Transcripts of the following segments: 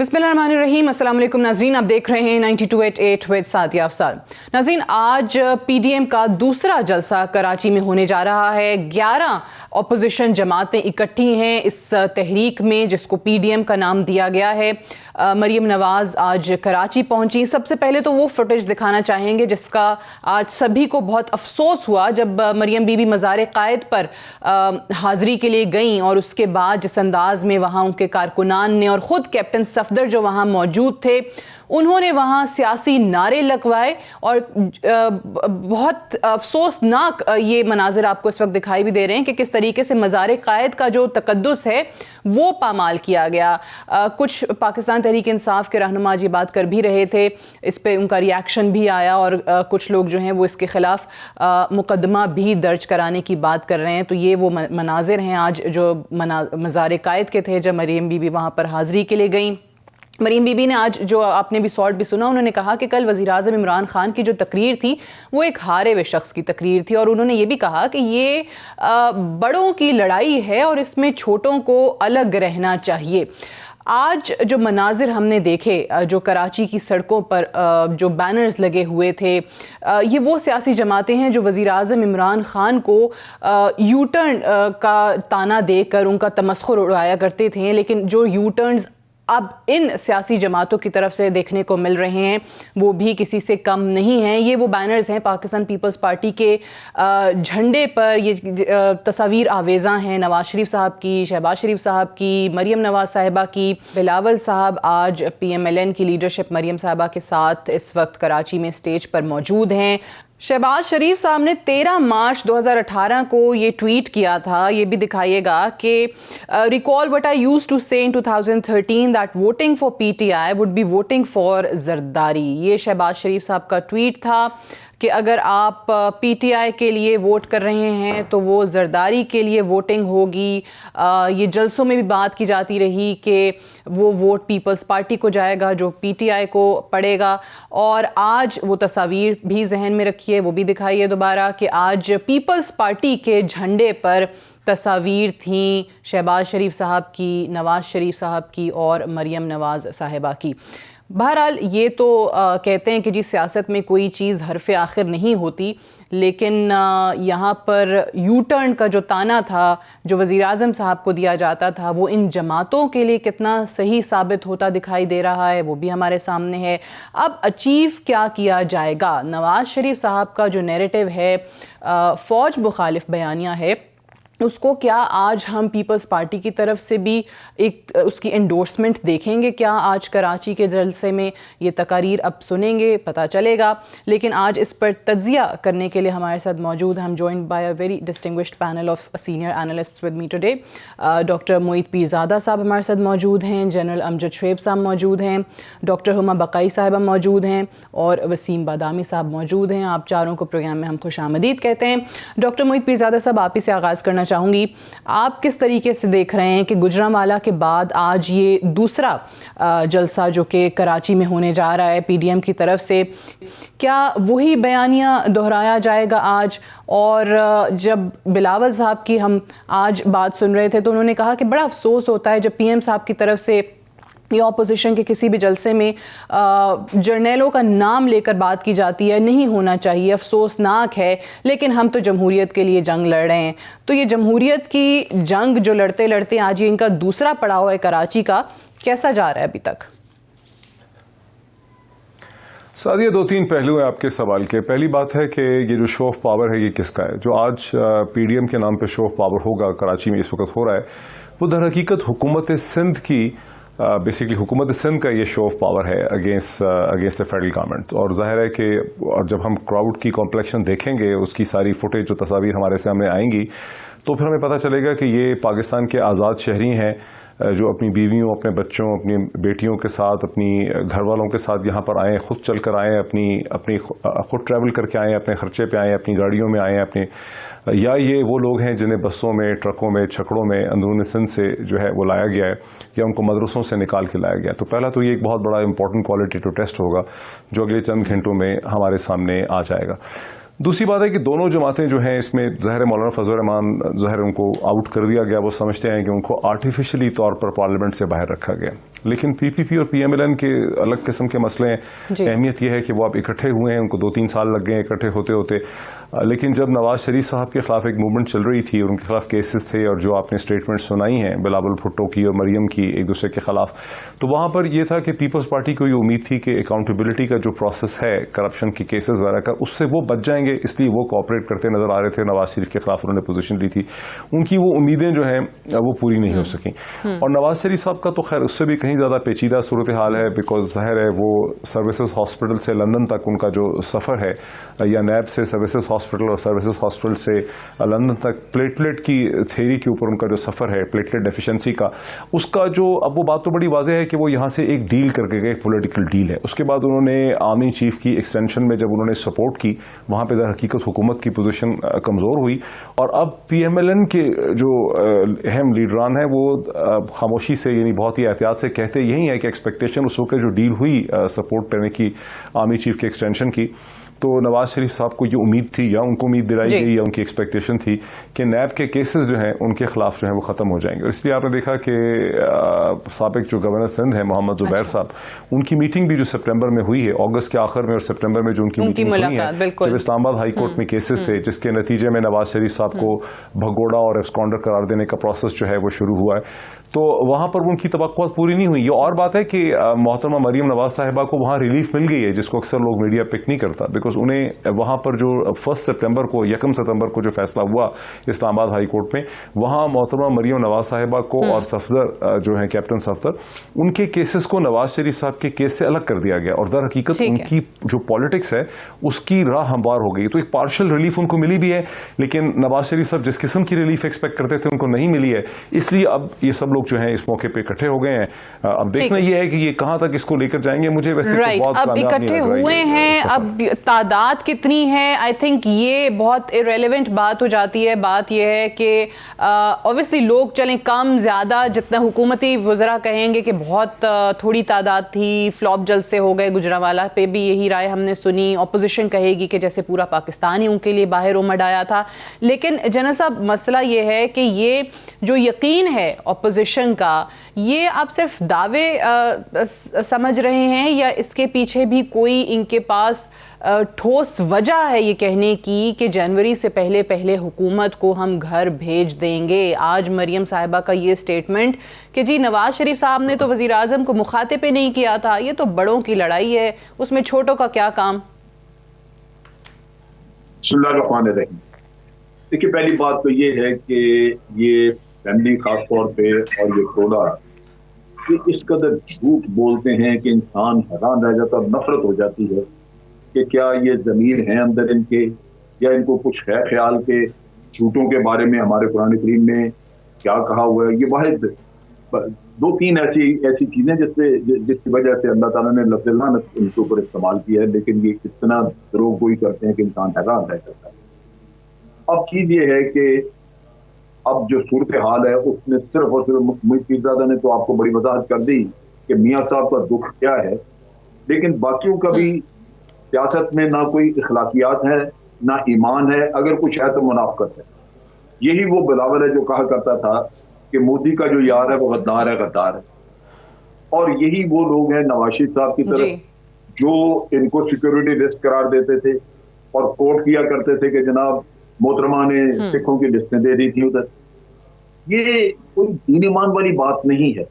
बिस्मिल्लाहिर्रहमानिर्रहीम। अस्सलाम वालेकुम नाज़रीन, आप देख रहे हैं 92.8 विद सादिया अफसार। नाज़रीन, आज पीडीएम का दूसरा जलसा कराची में होने जा रहा है। 11 अपोजिशन जमातें इकट्ठी हैं इस तहरीक में जिसको पीडीएम का नाम दिया गया है। मरीम नवाज़ आज कराची पहुंची। सबसे पहले तो वो फुटेज दिखाना चाहेंगे जिसका आज सभी को बहुत अफसोस हुआ जब मरीम बीबी मज़ार क़ायद पर हाज़री के लिए गईं और उसके बाद जिस अंदाज में वहाँ उनके कारकुनान ने और ख़ुद कैप्टन सफदर जो वहाँ मौजूद थे उन्होंने वहाँ सियासी नारे लगवाए और बहुत अफसोसनाक ये मनाजिर आपको इस वक्त दिखाई भी दे रहे हैं कि किस तरीके से मज़ार क़ायद का जो तकद्दुस है वो पामाल किया गया। कुछ पाकिस्तान तहरीक इंसाफ के रहनुमा ये बात कर भी रहे थे, इस पे उनका रिएक्शन भी आया और कुछ लोग जो हैं वो इसके ख़िलाफ़ मुकदमा भी दर्ज कराने की बात कर रहे हैं। तो ये वो मनाजिर हैं आज जो मज़ार क़ायद के थे जब मरीम बीबी वहाँ पर हाज़री के लिए गई। मरीम बीबी ने आज जो आपने भी शॉर्ट भी सुना, उन्होंने कहा कि कल वज़ीर-ए-आज़म इमरान खान की जो तकरीर थी वो एक हारे हुए शख्स की तकरीर थी और उन्होंने ये भी कहा कि ये बड़ों की लड़ाई है और इसमें छोटों को अलग रहना चाहिए। आज जो मनाजिर हमने देखे जो कराची की सड़कों पर जो बैनर्स लगे हुए थे, ये वो सियासी जमातें हैं जो वज़ीर-ए-आज़म इमरान खान को यू टर्न का ताना देकर उनका तमस्खुर उड़ाया करते थे, लेकिन जो यू टर्न्स अब इन सियासी जमातों की तरफ से देखने को मिल रहे हैं वो भी किसी से कम नहीं हैं। ये वो बैनर्स हैं पाकिस्तान पीपल्स पार्टी के झंडे पर, ये तस्वीर आवेज़ा हैं नवाज शरीफ साहब की, शहबाज शरीफ साहब की, मरीम नवाज साहिबा की। बिलावल साहब आज PMLN की लीडरशिप मरीम साहिबा के साथ इस वक्त कराची में स्टेज पर मौजूद हैं। शहबाज शरीफ साहब ने 13 मार्च 2018 को ये ट्वीट किया था, ये भी दिखाइएगा कि recall what I used to say in 2013 that voting for PTI would be voting for Zardari. ये शहबाज शरीफ साहब का ट्वीट था कि अगर आप PTI के लिए वोट कर रहे हैं तो वो जरदारी के लिए वोटिंग होगी। ये जलसों में भी बात की जाती रही कि वो वोट पीपल्स पार्टी को जाएगा जो PTI को पड़ेगा। और आज वो तस्वीर भी जहन में रखिए, वो भी दिखाइए दोबारा कि आज पीपल्स पार्टी के झंडे पर तस्वीर थी शहबाज शरीफ साहब की, नवाज शरीफ साहब की और मरीम नवाज साहिबा की। बहरहाल ये तो कहते हैं कि जी सियासत में कोई चीज़ हरफ आखिर नहीं होती, लेकिन यहाँ पर यू टर्न का जो ताना था जो वज़ीर-ए-आज़म साहब को दिया जाता था वो इन जमातों के लिए कितना सही साबित होता दिखाई दे रहा है वो भी हमारे सामने है। अब अचीव क्या किया जाएगा? नवाज शरीफ साहब का जो नैरेटिव है फ़ौज मुखालिफ बयानिया है उसको क्या आज हम पीपल्स पार्टी की तरफ से भी एक उसकी एंडोर्समेंट देखेंगे? क्या आज कराची के जलसे में ये तकारीर अब सुनेंगे, पता चलेगा। लेकिन आज इस पर तज्जिया करने के लिए हमारे साथ मौजूद हम joined by a very distinguished panel of senior analyst with me today. Doctor Mohit Pirzada sahab हमारे साथ मौजूद हैं, जनरल अमजद शुएब साहब मौजूद हैं, डॉक्टर हुमा बकाई साहिबा मौजूद हैं और वसीम बादामी साहब मौजूद हैं। आप चारों को प्रोग्राम में हम खुशामदीद कहते हैं। डॉक्टर मोहित पीरज़ादा साहब, आप ही से आगाज़ करना चाहूँगी, आप किस तरीके से देख रहे हैं कि गुजरांवाला के बाद आज ये दूसरा जलसा जो कि कराची में होने जा रहा है PDM की तरफ से, क्या वही बयानिया दोहराया जाएगा आज? और जब बिलावल साहब की हम आज बात सुन रहे थे तो उन्होंने कहा कि बड़ा अफसोस होता है जब PM साहब की तरफ से या अपोजिशन के किसी भी जलसे में जर्नैलों का नाम लेकर बात की जाती है। नहीं होना चाहिए, अफसोसनाक है, लेकिन हम तो जमहूरियत के लिए जंग लड़ रहे हैं। तो ये जमहूरियत की जंग जो लड़ते लड़ते आज ये इनका दूसरा पड़ाव है कराची का, कैसा जा रहा है अभी तक? सादिया, 2-3 पहलू हैं आपके सवाल के। पहली बात है कि ये जो शो ऑफ पावर है ये किसका है? जो आज PDM के नाम पे शो ऑफ पावर होगा कराची में इस वक्त हो रहा है वो दर हकीकत हुकूमत सिंध की बेसिकली हुकूमत सिंध का ये शो ऑफ पावर है अगेंस्ट द फेडरल गवर्नमेंट। और जाहिर है कि और जब हम क्राउड की कॉम्प्लेक्शन देखेंगे, उसकी सारी फुटेज जो तस्वीर हमारे सामने आएंगी, तो फिर हमें पता चलेगा कि ये पाकिस्तान के आज़ाद शहरी हैं जो अपनी बीवियों, अपने बच्चों, अपनी बेटियों के साथ, अपनी घर वालों के साथ यहाँ पर आए, खुद चल कर आए, अपनी खुद ट्रैवल करके आए, अपने खर्चे पे आए, अपनी गाड़ियों में आए अपने, या ये वो लोग हैं जिन्हें बसों में, ट्रकों में, छकड़ों में अंदरून सिंध से जो है वो लाया गया है या उनको मदरसों से निकाल के लाया गया। तो पहला तो ये एक बहुत बड़ा इंपॉर्टेंट क्वालिटेटिव टेस्ट होगा जो अगले चंद घंटों में हमारे सामने आ जाएगा। दूसरी बात है कि दोनों जमातें जो हैं इसमें ज़ाहिर मौलाना फजल रहमान ज़ाहिर उनको आउट कर दिया गया, वो समझते हैं कि उनको आर्टिफिशियली तौर पर पार्लियामेंट से बाहर रखा गया। लेकिन पीपीपी और पीएमएलएन के अलग किस्म के मसले हैं। अहमियत यह है कि वो अब इकट्ठे हुए हैं, उनको 2-3 साल लग गए इकट्ठे होते होते। लेकिन जब नवाज शरीफ साहब के खिलाफ एक मूवमेंट चल रही थी और उनके खिलाफ केसेस थे और जो आपने स्टेटमेंट सुनाई हैं बिलावल भुट्टो की और मरियम की एक दूसरे के खिलाफ, तो वहाँ पर यह था कि पीपल्स पार्टी को ये उम्मीद थी कि अकाउंटेबिलिटी का जो प्रोसेस है करप्शन के केसेस वगैरह का, उससे वो बच जाएंगे, इसलिए वो कोऑपरेट करते नजर आ रहे थे। नवाज शरीफ के खिलाफ उन्होंने पोजीशन ली थी, उनकी वो उम्मीदें जो हैं वो पूरी नहीं हो सकी। और नवाज शरीफ साहब का तो खैर उससे भी कहीं ज़्यादा पेचीदा सूरत हाल है, बिकॉज ज़ाहिर है वो सर्विसेज हॉस्पिटल से लंदन तक उनका जो सफ़र है, या नैब से सर्विसेज हॉस्पिटल और सर्विसेज हॉस्पिटल से लंदन तक प्लेटलेट की थ्योरी के ऊपर उनका जो सफ़र है प्लेटलेट डेफिशिएंसी का, उसका जो अब वो बात तो बड़ी वाज़ेह है कि वो यहाँ से एक डील करके गए, पॉलिटिकल डील है। उसके बाद उन्होंने आर्मी चीफ की एक्सटेंशन में जब उन्होंने सपोर्ट की, वहाँ पर हकीकत हुकूमत की पोजीशन कमज़ोर हुई। और अब पीएमएलएन के जो अहम लीडरान हैं वो खामोशी से, यानी बहुत ही एहतियात से कहते यही है कि एक्सपेक्टेशन उस वक्त जो डील हुई सपोर्ट करने की आर्मी चीफ के एक्सटेंशन की, तो नवाज शरीफ साहब को ये उम्मीद थी या उनको उम्मीद दिलाई गई या उनकी एक्सपेक्टेशन थी कि नैब के केसेस जो हैं उनके खिलाफ जो है वो ख़त्म हो जाएंगे। और इसलिए आपने देखा कि साबिक जो गवर्नर सिंध है मोहम्मद जुबैर साहब, उनकी मीटिंग भी जो सितंबर में हुई है, अगस्त के आखिर में और सितंबर में जो उनकी मीटिंग हुई है, जब इस्लामाबाद हाई कोर्ट में केसेस थे, जिसके नतीजे में नवाज शरीफ साहब को भगोड़ा और एब्सकॉन्डर करार देने का प्रोसेस जो है वो शुरू हुआ है, तो वहाँ पर उनकी तवक्कुआत पूरी नहीं हुई। ये और बात है कि मोहतरमा मरियम नवाज साहिबा को वहाँ रिलीफ मिल गई है, जिसको अक्सर लोग मीडिया पिक नहीं करता, बिकॉज उन्हें वहाँ पर जो 1 सितंबर को 1 सितंबर को जो फैसला हुआ इस्लामाबाद हाई कोर्ट में, वहाँ मोहतरमा मरियम नवाज साहिबा को और सफदर जो है कैप्टन सफदर, उनके केसेस को नवाज शरीफ साहब के केस से अलग कर दिया गया और दर हकीकत उनकी जो पॉलिटिक्स है उसकी राह हमवार हो गई। तो एक पार्शियल रिलीफ उनको मिली भी है, लेकिन नवाज शरीफ साहब जिस किस्म की रिलीफ एक्सपेक्ट करते थे उनको नहीं मिली है। इसलिए अब ये सब लोग जो हैं इस मौके पे इकट्ठे हो गए हैं। अब देखना ये है कि ये कहां तक इसको लेकर जाएंगे। मुझे वैसे तो बहुत अब इकट्ठे हुए हैं, अब तादाद कितनी है, आई थिंक ये बहुत इरेलेवेंट बात हो जाती है। बात ये है कि ऑब्वियसली लोग चलें कम ज्यादा, जितना हुकूमती वज़रा कहेंगे कि बहुत थोड़ी तादाद थी, फ्लॉप जलसे हो गए, गुजरांवाला पे भी यही राय हमने सुनी। ऑपोजिशन कहेगी कि जैसे पूरा पाकिस्तान ही उनके लिए बाहर उमड़ आया था। लेकिन जनरल साहब, मसला ये है कि ये जो यकीन है ऑपोजिशन का, ये आप सिर्फ दावे समझ रहे हैं या इसके पीछे भी कोई इनके पास ठोस वजह है ये कहने की कि जनवरी से पहले पहले हुकूमत को हम घर भेज देंगे? आज मरियम साहिबा का ये स्टेटमेंट कि जी नवाज शरीफ साहब ने तो वजीर आजम को मुखातिब पे नहीं किया था, ये तो बड़ों की लड़ाई है, उसमें छोटों का क्या काम? देखिए, पहली बात तो ये है कि ये फैमिली खास तौर पे और ये टोला ये इस कदर झूठ बोलते हैं कि इंसान हैरान रह जाता और नफरत हो जाती है कि क्या ये ज़मीर हैं अंदर इनके, या इनको कुछ है ख्याल के झूठों के बारे में हमारे कुरान करीम में क्या कहा हुआ है। ये वाहिद 2-3 ऐसी चीज़ें जिसकी वजह से अल्लाह ताला ने लफ्ज़ लानत इनके ऊपर इस्तेमाल किया है, लेकिन ये कितना दरोगोई करते हैं कि इंसान हैरान रह जाता है। अब चीज़ ये है कि अब जो सूरत हाल है उसने सिर्फ और सिर्फ पीरजादा ने तो आपको बड़ी वजाहत कर दी कि मियाँ साहब का दुख क्या है, लेकिन बाकियों का भी सियासत में ना कोई इखलाकियात है ना ईमान है, अगर कुछ है तो मुनाफकत है। यही वो बिलावल है जो कहा करता था कि मोदी का जो यार है वो गद्दार है, गद्दार है। और यही वो लोग हैं नवाज शरीफ साहब की तरफ जो इनको सिक्योरिटी रिस्क करार देते थे और कोर्ट किया करते थे कि जनाब मोहतरमा ने सिखों की लिस्टें दे दी थी उधर। ये कोई दीन ईमान वाली बात नहीं है।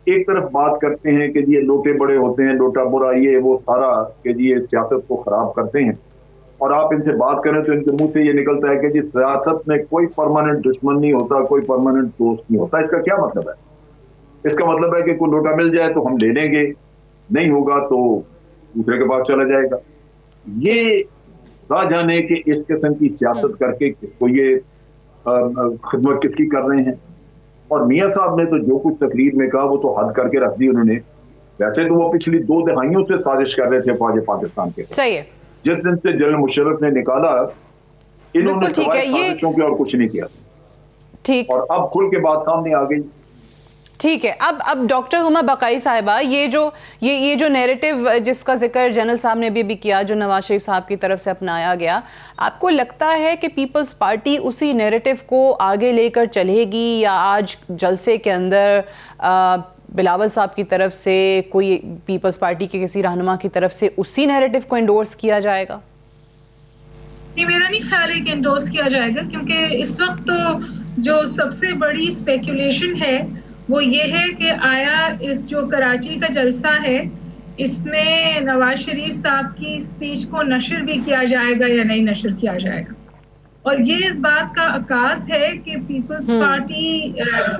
एक तरफ बात करते हैं कि ये लोटे बड़े होते हैं, लोटा बुरा, ये वो सारा कि जी ये सियासत को खराब करते हैं, और आप इनसे बात करें तो इनके मुंह से ये निकलता है कि जी सियासत में कोई परमानेंट दुश्मन नहीं होता, कोई परमानेंट दोस्त नहीं होता। इसका क्या मतलब है? इसका मतलब है कि कोई लोटा मिल जाए तो हम ले लेंगे, नहीं होगा तो दूसरे के पास चला जाएगा। ये ना जाने कि इस किस्म की सियासत करके किसको ये खिदमत किसकी कर रहे हैं। और मियाँ साहब ने तो जो कुछ तकरीर में कहा वो तो हद करके रख दी उन्होंने। वैसे तो वो पिछली 2 दहाइयों से साजिश कर रहे थे फौज पाकिस्तान के। सही है। जिस दिन से जनरल मुशर्रफ ने निकाला, इन्होंने साजिशों के और कुछ नहीं किया। ठीक। और अब खुल के बात सामने आ गई। ٹھیک ہے. اب ڈاکٹر ہما بقائی صاحبہ یہ جو نیریٹو جس کا ذکر جنرل صاحب نے بھی کیا جو نواز شریف صاحب کی طرف سے اپنایا گیا, آپ کو لگتا ہے کہ پیپلز پارٹی اسی نیریٹو کو آگے لے کر چلے گی, یا آج جلسے کے اندر بلاول صاحب کی طرف سے کوئی پیپلز پارٹی کے کسی رہنما کی طرف سے اسی نیریٹو کو انڈورس کیا جائے گا؟ نہیں, میرا نہیں خیال ہے کہ انڈورس کیا جائے گا, کیونکہ اس وقت تو جو سب سے بڑی اسپیکولیشن ہے وہ یہ ہے کہ آیا اس جو کراچی کا جلسہ ہے اس میں نواز شریف صاحب کی اسپیچ کو نشر بھی کیا جائے گا یا نہیں نشر کیا جائے گا. اور یہ اس بات کا عکاس ہے کہ پیپلز پارٹی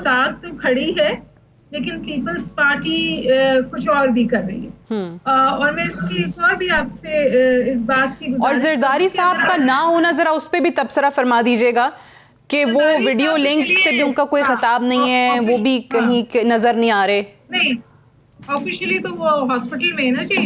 ساتھ تو کھڑی ہے لیکن پیپلز پارٹی کچھ اور بھی کر رہی ہے. اور میں اس کی ایک اور بھی آپ سے اس بات کی اور زرداری صاحب کا نہ ہونا ذرا اس پہ بھی تبصرہ فرما دیجیے گا کہ وہ ویڈیو لنک سے بھی ان کا کوئی خطاب نہیں ہے, وہ بھی کہیں نظر نہیں آ رہے. نہیں, آفیشلی تو وہ ہاسپٹل میں ہے نا جی,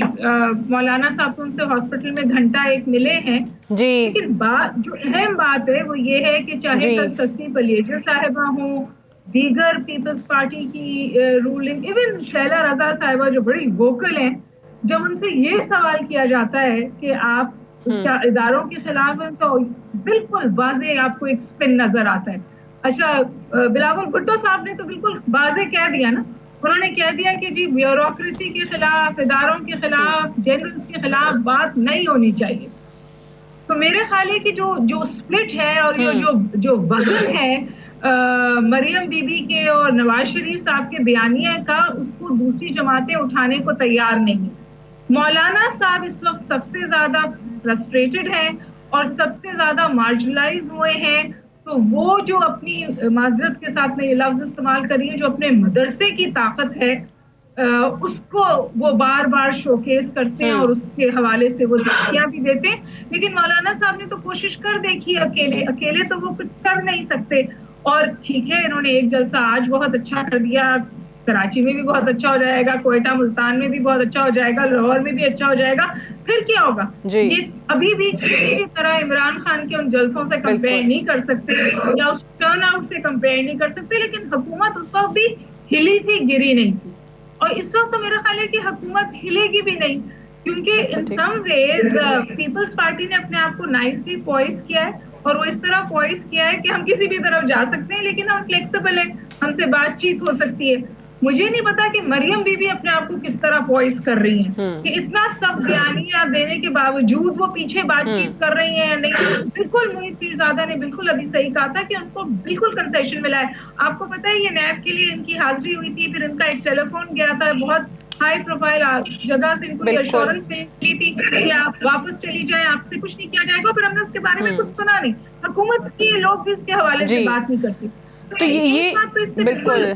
مولانا صاحب ان سے ہاسپٹل میں گھنٹہ ایک ملے ہیں جی. لیکن بات جو اہم بات ہے وہ یہ ہے کہ چاہے کل سسی پلیجر صاحبہ ہوں, دیگر پیپلز پارٹی کی رولنگ, ایون شیلا رضا صاحبہ جو بڑی ووکل ہیں, جب ان سے یہ سوال کیا جاتا ہے کہ آپ کیا اداروں کے خلاف ہیں تو بالکل واضح آپ کو ایک سپن نظر آتا ہے. اچھا, بلاول بھٹو صاحب نے تو بالکل واضح کہہ دیا نا, انہوں نے کہہ دیا کہ جی بیوروکریسی کے خلاف, اداروں کے خلاف, جنرلز کے خلاف بات نہیں ہونی چاہیے. تو میرے خیال ہے کہ جو سپلٹ ہے اور جو وزن ہے مریم بی بی کے اور نواز شریف صاحب کے بیانیے کا, اس کو دوسری جماعتیں اٹھانے کو تیار نہیں ہیں. مولانا صاحب اس وقت سب سے زیادہ فرسٹریٹڈ ہیں اور سب سے زیادہ مارجنلائز ہوئے ہیں. تو وہ جو اپنی معذرت کے ساتھ میں یہ لفظ استعمال کر رہی ہے, جو اپنے مدرسے کی طاقت ہے اس کو وہ بار بار شوکیس کرتے ہیں اور اس کے حوالے سے وہ دھمکیاں بھی دیتے ہیں. لیکن مولانا صاحب نے تو کوشش کر دیکھی, اکیلے تو وہ کچھ کر نہیں سکتے. اور ٹھیک ہے, انہوں نے ایک جلسہ آج بہت اچھا کر دیا, کراچی میں بھی بہت اچھا ہو جائے گا, کوئٹہ ملتان میں بھی بہت اچھا ہو جائے گا, لاہور میں بھی اچھا ہو جائے گا. پھر کیا ہوگا یہ ابھی بھی کسی طرح عمران خان کے ان جلسوں سے کمپیئر نہیں کر سکتے یا اس ٹرن آؤٹ سے کمپیئر نہیں کر سکتے. لیکن حکومت اس وقت بھی ہلی تھی, گری نہیں تھی. اور اس وقت تو میرا خیال ہے کہ حکومت ہلے گی بھی نہیں, کیونکہ ان سم ویز پیپلز پارٹی نے اپنے آپ کو نائسلی پوائز کیا ہے, اور وہ اس طرح پوائز کیا ہے کہ ہم کسی بھی طرف جا سکتے ہیں لیکن ہم فلیکسیبل ہیں, ہم سے بات چیت ہو سکتی ہے. مجھے نہیں پتا کہ مریم بی بی اپنے آپ کو کس طرح پوائز کر رہی ہیں کہ اتنا سب بیانیہ دینے کے باوجود وہ پیچھے بات چیت کر رہی ہیں یا نہیں. بالکل محیط پیرزادہ نے بالکل ابھی صحیح کہا تھا کہ ان کو بالکل کنسیشن ملا ہے. آپ کو پتا ہے یہ نیب کے لیے ان کی حاضری ہوئی تھی, پھر ان کا ایک ٹیلی فون گیا تھا, بہت ہائی پروفائل جگہ سے ان کو ایشورنس ملی تھی کہ آپ واپس چلی جائیں, آپ سے کچھ نہیں کیا جائے گا. پھر ہم نے اس کے بارے میں کچھ سنا نہیں. حکومت کی لوگ بھی اس کے حوالے سے بات نہیں کرتے. تو یہ بالکل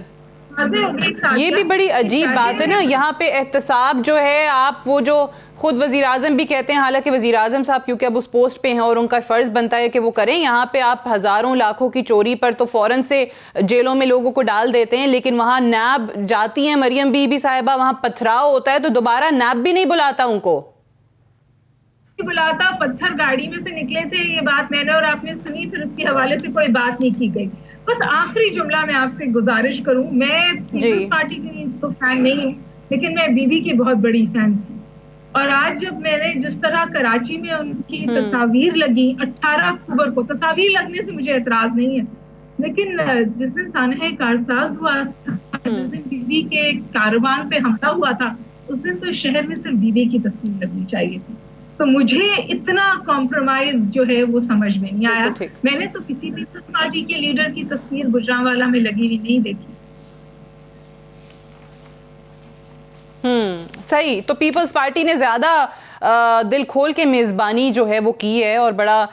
یہ بھی بڑی عجیب بات ہے نا. یہاں پہ احتساب جو ہے, آپ وہ جو خود وزیر اعظم بھی کہتے ہیں, حالانکہ وزیر اعظم صاحب کیونکہ اب اس پوسٹ پہ ہیں اور ان کا فرض بنتا ہے کہ وہ کریں, یہاں پہ آپ ہزاروں لاکھوں کی چوری پر تو فوراً سے جیلوں میں لوگوں کو ڈال دیتے ہیں, لیکن وہاں نیب جاتی ہیں مریم بی بی صاحبہ, وہاں پتھراؤ ہوتا ہے تو دوبارہ نیب بھی نہیں بلاتا ان کو. بلاتا, پتھر گاڑی میں سے نکلے تھے, یہ بات میں نے اور آپ نے سنی, پھر اس کے حوالے سے کوئی بات نہیں کی گئی. بس آخری جملہ میں آپ سے گزارش کروں, میں پیپلز پارٹی کی تو فین نہیں ہوں لیکن میں بی بی کی بہت بڑی فین تھی. اور آج جب میں نے جس طرح کراچی میں ان کی تصاویر لگی 18 اکتوبر کو, تصاویر لگنے سے مجھے اعتراض نہیں ہے, لیکن جس دن سانحہ کارساز ہوا تھا, جس دن بی بی کے کاروان پہ حملہ ہوا تھا, اس دن تو شہر میں صرف بی بی کی تصویر لگنی چاہیے تھی. تو مجھے اتنا کمپرومائز جو ہے وہ سمجھ میں نہیں آیا. میں نے تو کسی پیپلز پارٹی کے لیڈر کی تصویر گجرانوالا میں لگی ہوئی نہیں دیکھی. صحیح. تو پیپلز پارٹی نے زیادہ دل کھول کے میزبانی جو ہے وہ کی ہے اور بڑا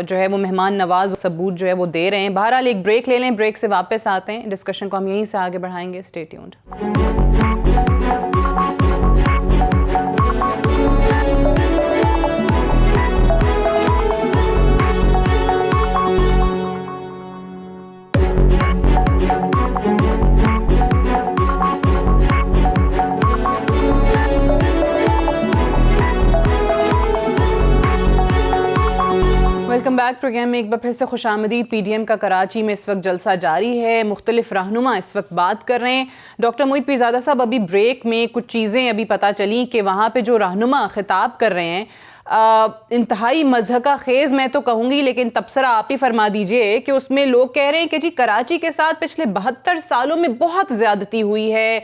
جو ہے وہ مہمان نواز ثبوت جو ہے وہ دے رہے ہیں. بہرحال ایک بریک لے لیں, بریک سے واپس آتے ہیں, ڈسکشن کو ہم یہیں سے آگے بڑھائیں گے. Stay tuned. Welcome back programme میں ایک بار پھر سے خوش آمدید. PDM کا کراچی میں اس وقت جلسہ جاری ہے. مختلف رہنما اس وقت بات کر رہے ہیں. ڈاکٹر موید پیرزادہ صاحب, ابھی بریک میں کچھ چیزیں ابھی پتہ چلی کہ وہاں پہ جو رہنما خطاب کر رہے ہیں انتہائی مضحکہ خیز میں تو کہوں گی, لیکن تبصرہ آپ ہی فرما دیجئے کہ اس میں لوگ کہہ رہے ہیں کہ جی کراچی کے ساتھ پچھلے 72 سالوں میں بہت زیادتی ہوئی ہے,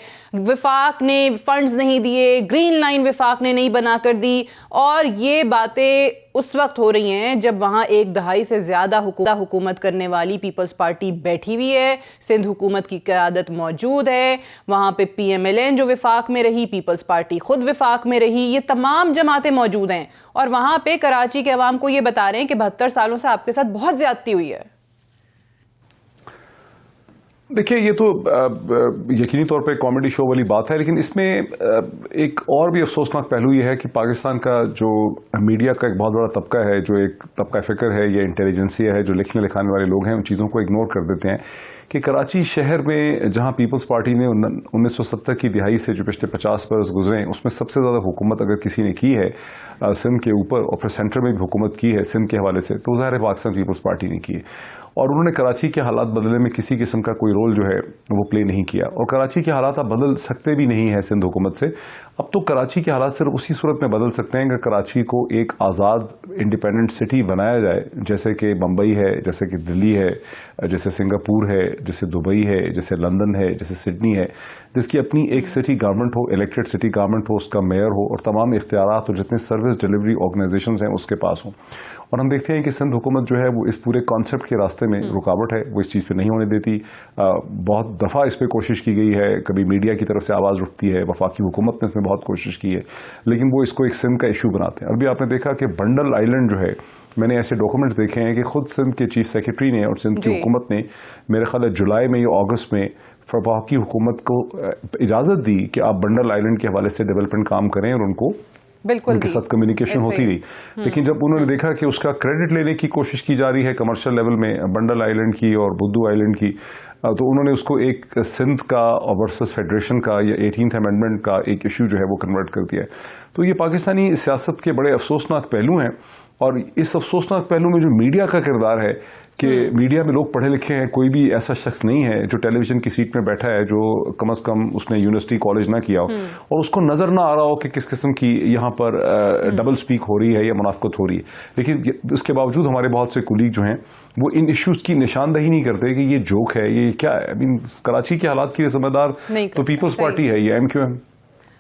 وفاق نے فنڈز نہیں دیے, گرین لائن وفاق نے نہیں بنا کر دی, اور یہ باتیں اس وقت ہو رہی ہیں جب وہاں ایک دہائی سے زیادہ حکومت کرنے والی پیپلز پارٹی بیٹھی ہوئی ہے, سندھ حکومت کی قیادت موجود ہے, وہاں پہ PMLN جو وفاق میں رہی, پیپلز پارٹی خود وفاق میں رہی, یہ تمام جماعتیں موجود ہیں, اور وہاں پہ کراچی کے عوام کو یہ بتا رہے ہیں کہ 72 سالوں سے آپ کے ساتھ بہت زیادتی ہوئی ہے. دیکھیے, یہ تو یقینی طور پہ کامیڈی شو والی بات ہے, لیکن اس میں ایک اور بھی افسوسناک پہلو یہ ہے کہ پاکستان کا جو میڈیا کا ایک بہت بڑا طبقہ ہے, جو ایک طبقہ فکر ہے یا انٹیلیجنسیا ہے, جو لکھنے لکھانے والے لوگ ہیں, ان چیزوں کو اگنور کر دیتے ہیں کہ کراچی شہر میں جہاں پیپلز پارٹی نے 1970 کی دہائی سے جو پچھلے 50 برس گزرے ہیں, اس میں سب سے زیادہ حکومت اگر کسی نے کی ہے سندھ کے اوپر, اور پھر سینٹر میں بھی حکومت کی ہے سندھ کے حوالے سے, تو ظاہر ہے پاکستان پیپلز پارٹی نے کی ہے, اور انہوں نے کراچی کے حالات بدلنے میں کسی قسم کا کوئی رول جو ہے وہ پلے نہیں کیا, اور کراچی کے حالات اب بدل سکتے بھی نہیں ہیں سندھ حکومت سے. اب تو کراچی کے حالات صرف اسی صورت میں بدل سکتے ہیں کہ کراچی کو ایک آزاد انڈیپینڈنٹ سٹی بنایا جائے, جیسے کہ بمبئی ہے, جیسے کہ دلی ہے, جیسے سنگاپور ہے, جیسے دبئی ہے, جیسے لندن ہے, جیسے سڈنی ہے, جس کی اپنی ایک سٹی گورنمنٹ ہو, الیکٹڈ سٹی گورنمنٹ ہو, اس کا میئر ہو, اور تمام اختیارات اور جتنے سروس ڈیلیوری آرگنائزیشنز ہیں اس کے پاس ہوں. اور ہم دیکھتے ہیں کہ سندھ حکومت جو ہے وہ اس پورے کانسیپٹ کے راستے میں رکاوٹ ہے, وہ اس چیز پہ نہیں ہونے دیتی. بہت دفعہ اس پہ کوشش کی گئی ہے, کبھی میڈیا کی طرف سے آواز اٹھتی ہے, وفاقی حکومت نے اس میں بہت کوشش کی ہے, لیکن وہ اس کو ایک سندھ کا ایشو بناتے ہیں. ابھی آپ نے دیکھا کہ بنڈل آئیلینڈ جو ہے, میں نے ایسے ڈاکومنٹس دیکھے ہیں کہ خود سندھ کے چیف سیکرٹری نے اور سندھ کی حکومت نے میرے خیال ہے جولائی میں یا اگست میں وفاقی حکومت کو اجازت دی کہ آپ بنڈل آئیلینڈ کے حوالے سے ڈیولپمنٹ کام کریں, اور ان کو ان کے ساتھ کمیونیکیشن ہوتی رہی. لیکن جب انہوں نے دیکھا کہ اس کا کریڈٹ لینے کی کوشش کی جا رہی ہے کمرشل لیول میں بنڈل آئیلینڈ کی اور بدھو آئیلینڈ کی, تو انہوں نے اس کو ایک سندھ کا ورسس فیڈریشن کا یا 18th امینڈمنٹ کا ایک ایشو جو ہے وہ کنورٹ کر دیا ہے. تو یہ پاکستانی سیاست کے بڑے افسوسناک پہلو ہیں, اور اس افسوسناک پہلو میں جو میڈیا کا کردار ہے کہ میڈیا میں لوگ پڑھے لکھے ہیں, کوئی بھی ایسا شخص نہیں ہے جو ٹیلی ویژن کی سیٹ میں بیٹھا ہے جو کم از کم اس نے یونیورسٹی کالج نہ کیا ہو, اور اس کو نظر نہ آ رہا ہو کہ کس قسم کی یہاں پر ڈبل سپیک ہو رہی ہے یا منافقت ہو رہی ہے. لیکن اس کے باوجود ہمارے بہت سے کولیگ جو ہیں وہ ان ایشوز کی نشاندہی نہیں کرتے کہ یہ جوک ہے, یہ کیا ہے. کراچی کے حالات کی ذمہ دار تو پیپلز پارٹی ہے, یہ MQM.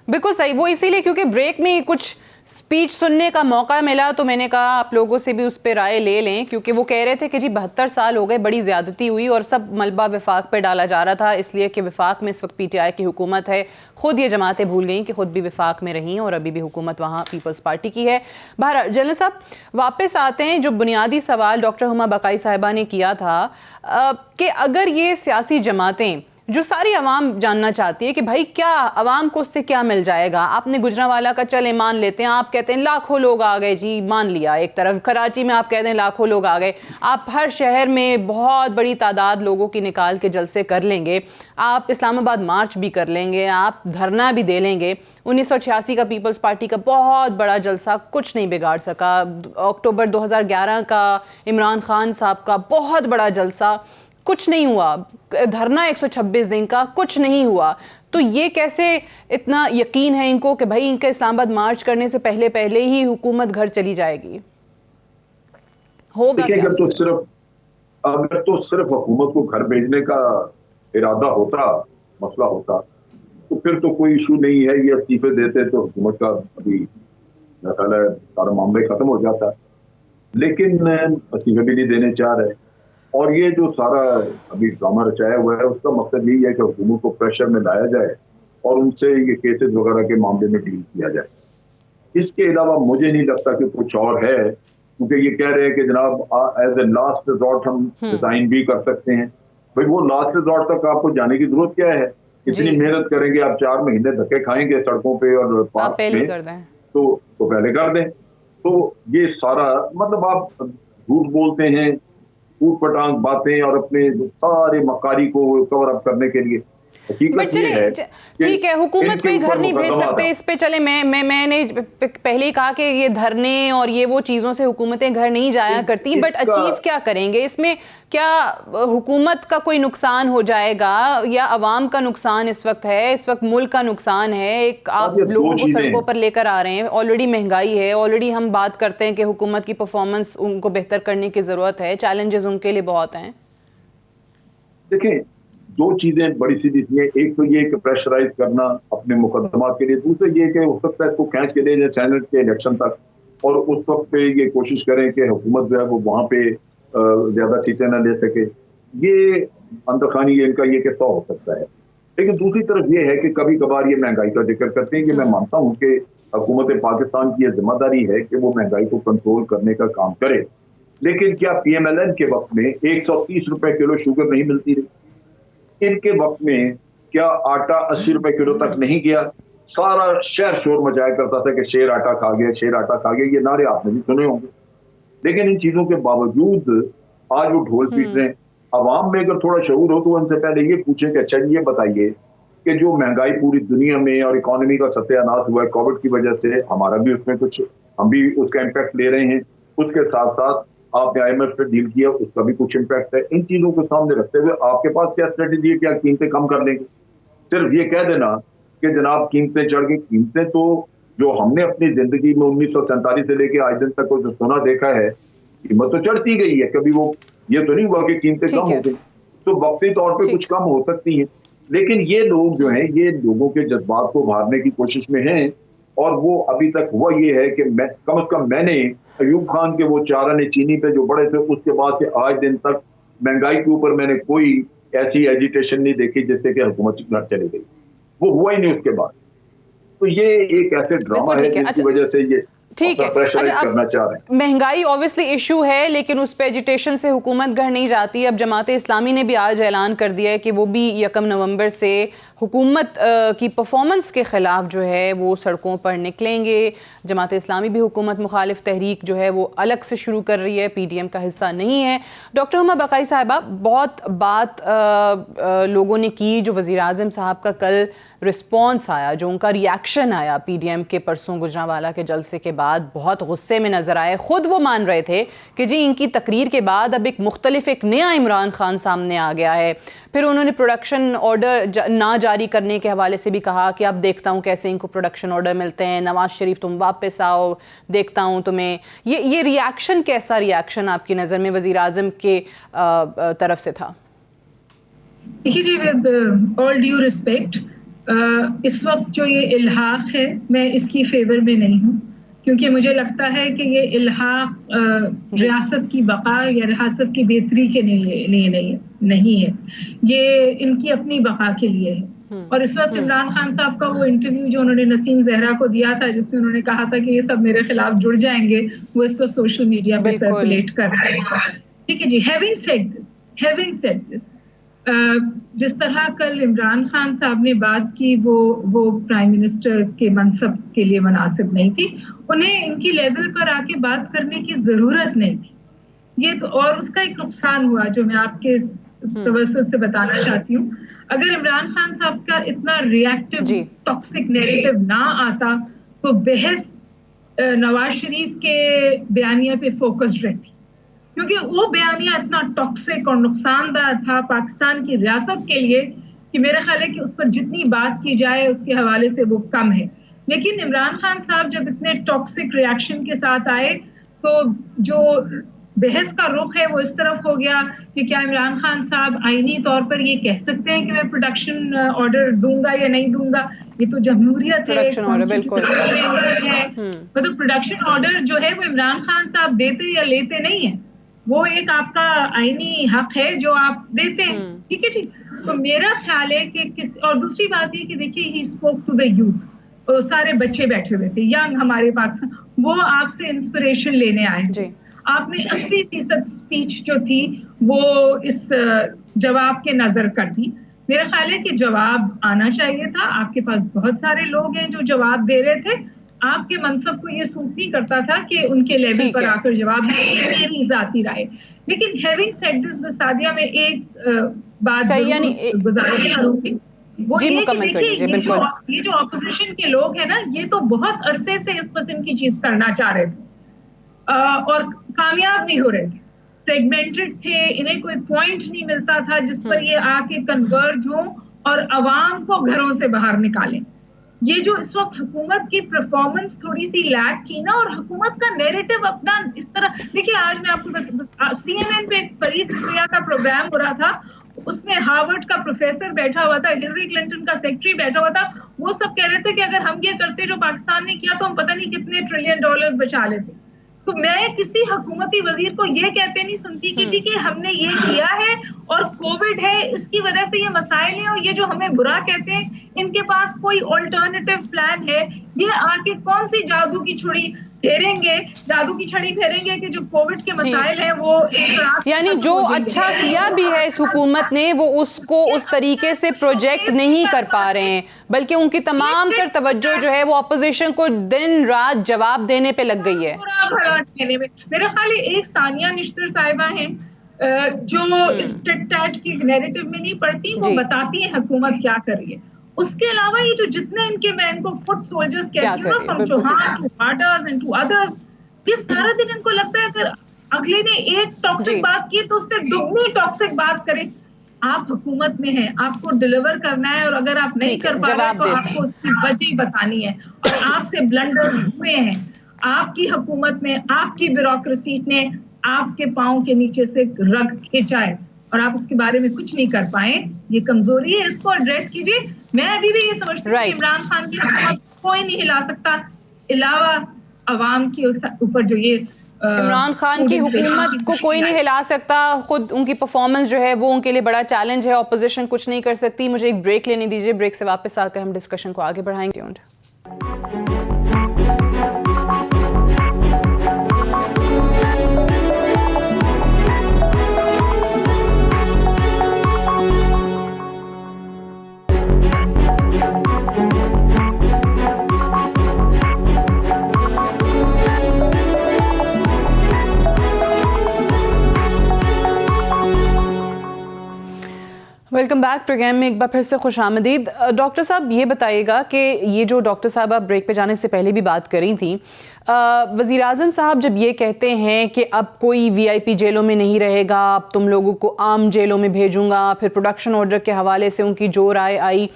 بالکل صحیح. وہ اسی لیے کیونکہ بریک میں کچھ سپیچ سننے کا موقع ملا تو میں نے کہا آپ لوگوں سے بھی اس پہ رائے لے لیں, کیونکہ وہ کہہ رہے تھے کہ جی 72 سال ہو گئے, بڑی زیادتی ہوئی, اور سب ملبہ وفاق پہ ڈالا جا رہا تھا اس لیے کہ وفاق میں اس وقت PTI کی حکومت ہے. خود یہ جماعتیں بھول گئیں کہ خود بھی وفاق میں رہیں اور ابھی بھی حکومت وہاں پیپلز پارٹی کی ہے. بہرحال جنرل صاحب واپس آتے ہیں, جو بنیادی سوال ڈاکٹر ہما بقائی صاحبہ نے کیا تھا کہ اگر یہ سیاسی جماعتیں جو ساری عوام جاننا چاہتی ہے کہ بھائی کیا عوام کو اس سے کیا مل جائے گا, آپ نے گجرانوالہ کا چلے مان لیتے ہیں, آپ کہتے ہیں لاکھوں لوگ آ گئے, جی مان لیا ایک طرف, کراچی میں آپ کہتے ہیں لاکھوں لوگ آ گئے, آپ ہر شہر میں بہت بڑی تعداد لوگوں کی نکال کے جلسے کر لیں گے, آپ اسلام آباد مارچ بھی کر لیں گے, آپ دھرنا بھی دے لیں گے. 1986 کا پیپلز پارٹی کا بہت بڑا جلسہ کچھ نہیں بگاڑ سکا, اکتوبر 2011 کا عمران خان صاحب کا بہت بڑا جلسہ کچھ نہیں ہوا, دھرنا 126 دن کا کچھ نہیں ہوا. تو یہ کیسے اتنا یقین ہے ان کو کہ بھائی ان کا اسلام آباد مارچ کرنے سے پہلے ہی حکومت گھر چلی جائے گی؟ ہوگا کیا؟ اگر تو صرف حکومت کو گھر بھیجنے کا ارادہ ہوتا, مسئلہ ہوتا, تو پھر تو کوئی ایشو نہیں ہے, یہ استعفے دیتے تو حکومت کا ابھی سارا معاملہ ختم ہو جاتا. لیکن استعفے بھی نہیں دینے چاہ رہے, اور یہ جو سارا ابھی ڈرامہ رچایا ہوا ہے اس کا مقصد یہی ہے کہ حکومت کو پریشر میں لایا جائے اور ان سے یہ کیسز وغیرہ کے معاملے میں ڈیل کیا جائے. اس کے علاوہ مجھے نہیں لگتا کہ کچھ اور ہے, کیونکہ یہ کہہ رہے ہیں کہ جناب ایز اے لاسٹ ریزورٹ ہم ریزائن بھی کر سکتے ہیں. بھائی وہ لاسٹ ریزورٹ تک آپ کو جانے کی ضرورت کیا ہے؟ اتنی محنت کریں گے آپ, 4 مہینے دھکے کھائیں گے سڑکوں پہ اور پارک میں, تو پہلے کر دیں. تو یہ سارا مطلب آپ جھوٹ بولتے ہیں, اوٹ پٹانگ باتیں, اور اپنے سارے مکاری کو کور اپ کرنے کے لیے, हकीकत ये है ठीक है, हुकूमत कोई घर नहीं भेज सकते, इस पे चले मैंने पहले ही कहा कि ये धरने और ये वो चीज़ों से हुकूमतें घर नहीं जाया करती, बट अचीव क्या करेंगे इसमें? क्या हुकूमत का कोई नुकसान हो जाएगा या अवाम का नुकसान इस वक्त है, इस वक्त मुल्क का नुकसान है? एक आप लोगों को सड़कों पर लेकर आ रहे हैं, ऑलरेडी महंगाई है, ऑलरेडी हम बात करते हैं कि हुकूमत की परफॉर्मेंस उनको बेहतर करने की ज़रूरत है, चैलेंजेस उनके लिए बहुत हैं। देखें, दो चीजें बड़ी सीधी सी है, एक तो ये कि प्रेशराइज करना अपने मुकदमात के लिए, दूसरा ये कि हो सकता है इसको खींच के ले जाए सेनेट के इलेक्शन तक और उस वक्त पे ये कोशिश करें कि हुकूमत जो है वो वहां पे ज्यादा सीटें न ले सके। ये अंदरखानी इनका ये किस्सा हो सकता है। लेकिन दूसरी तरफ ये है कि कभी कभार ये महंगाई का जिक्र करते हैं कि मैं मानता हूँ कि हुकूमत पाकिस्तान की यह जिम्मेदारी है कि वो महंगाई को कंट्रोल करने का काम करे। लेकिन क्या PMLN के वक्त में 130 रुपए किलो शुगर नहीं मिलती रही? इनके वक्त में क्या आटा 80 रुपए किलो तक नहीं गया? सारा शहर शोर मचाया करता था कि शेर आटा खा गया, शेर आटा खा गया, ये नारे आपने भी सुने होंगे। लेकिन इन चीजों के बावजूद आज वो ढोल पीट रहे हैं। अवाम में अगर थोड़ा शऊर हो तो उनसे पहले ये पूछें कि अच्छा ये बताइए कि जो महंगाई पूरी दुनिया में और इकोनॉमी का सत्यानाश हुआ है कोविड की वजह से, हमारा भी उसमें कुछ, हम भी उसका इम्पैक्ट ले रहे हैं। उसके साथ साथ आपने IMF पे डील किया, उसका भी कुछ इम्पैक्ट है। इन चीजों को सामने रखते हुए आपके पास क्या स्ट्रेटेजी है? क्या कीमतें कम कर लेंगे? सिर्फ ये कह देना कि जनाब कीमतें चढ़ गई। कीमतें तो जो हमने अपनी जिंदगी में 1947 से लेके आज दिन तक को जो सोना देखा है, कीमत तो चढ़ती गई है, कभी वो ये तो नहीं हुआ कि कीमतें कम हो गई। तो वक्ती तौर पे कुछ कम हो सकती हैं, लेकिन ये लोग जो हैं ये लोगों के जज्बात को उभारने की कोशिश में हैं। और वो अभी तक हुआ ये है कि मैं कम से कम मैंने अयूब खान के वो 4 आने चीनी पे जो बड़े थे, उसके बाद से आज दिन तक महंगाई के ऊपर मैंने कोई ऐसी एजिटेशन नहीं देखी जिससे कि हुकूमत घर चली गई। वो हुआ ही नहीं उसके बाद। तो ये एक ऐसे ड्रामा है जिसकी वजह से ये ठीक है। करना चाह रहे हैं। महंगाई ऑब्वियसली इशू है, लेकिन उस पे एजिटेशन से हुकूमत घर नहीं जाती। अब जमात इस्लामी ने भी आज ऐलान कर दिया है कि वो भी 1 नवंबर से हुकूमत की परफॉर्मेंस के ख़िलाफ़ जो है वो सड़कों पर निकलेंगे। जमात इस्लामी भी हुकूमत मुखालिफ तहरीक जो है वो अलग से शुरू कर रही है, PDM का हिस्सा नहीं है। डॉक्टर हुमा बकाई साहिबा, बहुत बात लोगों ने की, जो वज़ीर आज़म साहब का कल रिस्पॉन्स आया, जो उनका रिएक्शन आया PDM के परसों गुजरांवाला के जलसे के बाद, बहुत गुस्से में नज़र आए। ख़ुद वो मान रहे थे कि जी इनकी तकरीर के बाद अब एक मुख्तलिफ एक नया इमरान खान सामने आ गया है। फिर उन्होंने प्रोडक्शन ऑर्डर ना जारी करने के हवाले से भी कहा कि अब देखता हूँ कैसे इनको प्रोडक्शन ऑर्डर मिलते हैं, नवाज शरीफ तुम वापस आओ, देखता हूँ तुम्हें। ये रिएक्शन कैसा रिएक्शन आपकी नज़र में वज़ीर आज़म के तरफ से था? देखिए जी, विद ऑल ड्यू रिस्पेक्ट, इस वक्त जो ये इल्हाक है, मैं इसकी फेवर में नहीं हूँ, क्योंकि मुझे लगता है कि ये इल्हाक रियासत की बका या रियासत की बेहतरी के लिए नहीं है, ये इनकी अपनी बका के लिए है। और इस वक्त इमरान खान साहब का वो इंटरव्यू जो उन्होंने नसीम जहरा को दिया था, जिसमें उन्होंने कहा था कि ये सब मेरे खिलाफ जुड़ जाएंगे, वो इस वक्त सोशल मीडिया पे सर्कुलेट कर रहे हैं। ठीक है जी। हैविंग सेड दिस, जिस तरह कल इमरान खान साहब ने बात की, वो प्राइम मिनिस्टर के मनसब के लिए मुनासिब नहीं थी। उन्हें इनकी लेवल पर आके बात करने की जरूरत नहीं थी। ये तो, और उसका एक नुकसान हुआ जो मैं आपके तवज्जुह से बताना चाहती हूँ। अगर इमरान खान साहब का इतना रिएक्टिव टॉक्सिक नैरेटिव ना आता तो बहस नवाज शरीफ के बयानिया पे फोकस्ड रहती, क्योंकि वो बयानिया इतना टॉक्सिक और नुकसानदार था पाकिस्तान की रियासत के लिए कि मेरा ख्याल है कि उस पर जितनी बात की जाए उसके हवाले से वो कम है। लेकिन इमरान खान साहब जब इतने टॉक्सिक रिएक्शन के साथ आए तो जो बहस का रुख है वो इस तरफ हो गया कि क्या इमरान खान साहब आईनी तौर पर ये कह सकते हैं कि मैं प्रोडक्शन ऑर्डर दूंगा या नहीं दूंगा। ये तो जमहूरियत है, मतलब प्रोडक्शन ऑर्डर जो है वो इमरान खान साहब देते या लेते नहीं है, वो एक आपका आईनी हक है जो आप देते हैं। ठीक है जी। तो मेरा ख्याल है कि और दूसरी बात ये कि देखिए, he spoke to the youth, तो सारे बच्चे बैठे हुए थे यंग हमारे पाकिस्तान, वो आपसे इंस्पिरेशन लेने आए थे। आपने 80% स्पीच जो थी वो इस जवाब के नजर कर दी। मेरा ख्याल है कि जवाब आना चाहिए था। आपके पास बहुत सारे लोग हैं जो जवाब दे रहे थे, आपके मनसब को ये सूट नहीं करता था कि उनके लेवल पर आकर जवाब दें। मेरी जाती राय। लेकिन हैविंग सेड दिस, सादिया में एक बात गुजारिश करूंगी وہ جی یہ کہ مکمل کر دیکھیے لیجیے، یہ بالکل جو اپوزیشن کے لوگ ہیں نا، یہ تو بہت عرصے سے اس قسم کی چیز کرنا چاہ رہے تھے اور کامیاب نہیں ہو رہے تھے، فریگمنٹڈ تھے، انہیں کوئی پوائنٹ نہیں ملتا تھا جس پر یہ آ کے کنورج ہوں اور عوام کو گھروں سے باہر نکالیں. یہ جو اس وقت حکومت کی پرفارمنس تھوڑی سی لیک کی نا، اور حکومت کا نیریٹو اپنا اس طرح دیکھیے، آج میں آپ کو سی این این پہ ایک فرید زکریا کا پروگرام ہو رہا تھا، اس میں ہارورڈ کا پروفیسر بیٹھا ہوا تھا، ہلری کلنٹن کا سیکرٹری بیٹھا ہوا تھا، وہ سب کہہ رہے تھے کہ اگر ہم یہ کرتے جو پاکستان نے کیا تو ہم پتہ نہیں کتنے ٹریلین ڈالرز بچا لیتے. تو میں کسی حکومتی وزیر کو یہ کہتے نہیں سنتی کہ جی کہ ہم نے یہ کیا ہے اور کووڈ ہے اس کی وجہ سے یہ مسائل ہیں، اور یہ جو ہمیں برا کہتے ہیں ان کے پاس کوئی آلٹرنیٹو پلان ہے. یہ آ کے کون سی جادو کی چھڑی پھیریں گے، جادو کی چھڑی پھیریں گے کہ جو کووڈ کے مسائل ہیں وہ ایک رات میں یعنی ختم جو ہو جائیں گے. اچھا کیا بھی ہے اس حکومت نے وہ اس کو اس طریقے سے پروجیکٹ نہیں کر پا رہے ہیں، بلکہ ان کی تمام تر توجہ جو ہے وہ اپوزیشن کو دن رات جواب دینے پہ لگ گئی ہے. میرے خیال ایک ثانیہ نشتر صاحبہ ہیں جو اس ٹٹ ٹیٹ کی نیریٹو میں نہیں پڑتی، وہ بتاتی ہیں حکومت کیا کر رہی ہے. اس کے علاوہ یہ جو جتنے ان کے میں ان کو فٹ سولجرز کہتی ہوں نا، from Chauhan to potters and to others, یہ سارا دن ان کو لگتا ہے اگر اگلے نے ایک ٹاکسک بات کی تو اس سے دگنی ٹاکسک بات کرے. آپ حکومت میں ہیں، آپ کو ڈیلیور کرنا ہے، اور اگر آپ نہیں کر پا رہے تو آپ کو اس کی وجہ بتانی ہے. اور آپ سے بلنڈر ہوئے ہیں، آپ کی حکومت میں آپ کی بیوروکریسی نے آپ کے پاؤں کے نیچے سے رگ کھینچا ہے اور آپ اس کے بارے میں کچھ نہیں کر پائے. یہ کمزوری ہے، اس کو ایڈریس کیجیے. میں ابھی بھی یہ سمجھتی ہوں کہ عمران خان کی حکومت کوئی نہیں ہلا سکتا علاوہ عوام کے اوپر جو یہ عمران خان کی حکومت کو کوئی نہیں ہلا سکتا. خود ان کی پرفارمنس جو ہے وہ ان کے لیے بڑا چیلنج ہے. اپوزیشن کچھ نہیں کر سکتی. مجھے ایک بریک لینے دیجیے، بریک سے واپس آ کر ہم ڈسکشن کو آگے بڑھائیں گے. ویلکم بیک پروگرام میں ایک بار پھر سے خوش آمدید. ڈاکٹر صاحب یہ بتائیے گا کہ یہ جو ڈاکٹر صاحب آپ بریک پہ جانے سے پہلے بھی بات کر رہی تھیں، وزیر اعظم صاحب جب یہ کہتے ہیں کہ اب کوئی وی آئی پی جیلوں میں نہیں رہے گا، اب تم لوگوں کو عام جیلوں میں بھیجوں گا، پھر پروڈکشن آرڈر کے حوالے سے ان کی جو رائے آئی،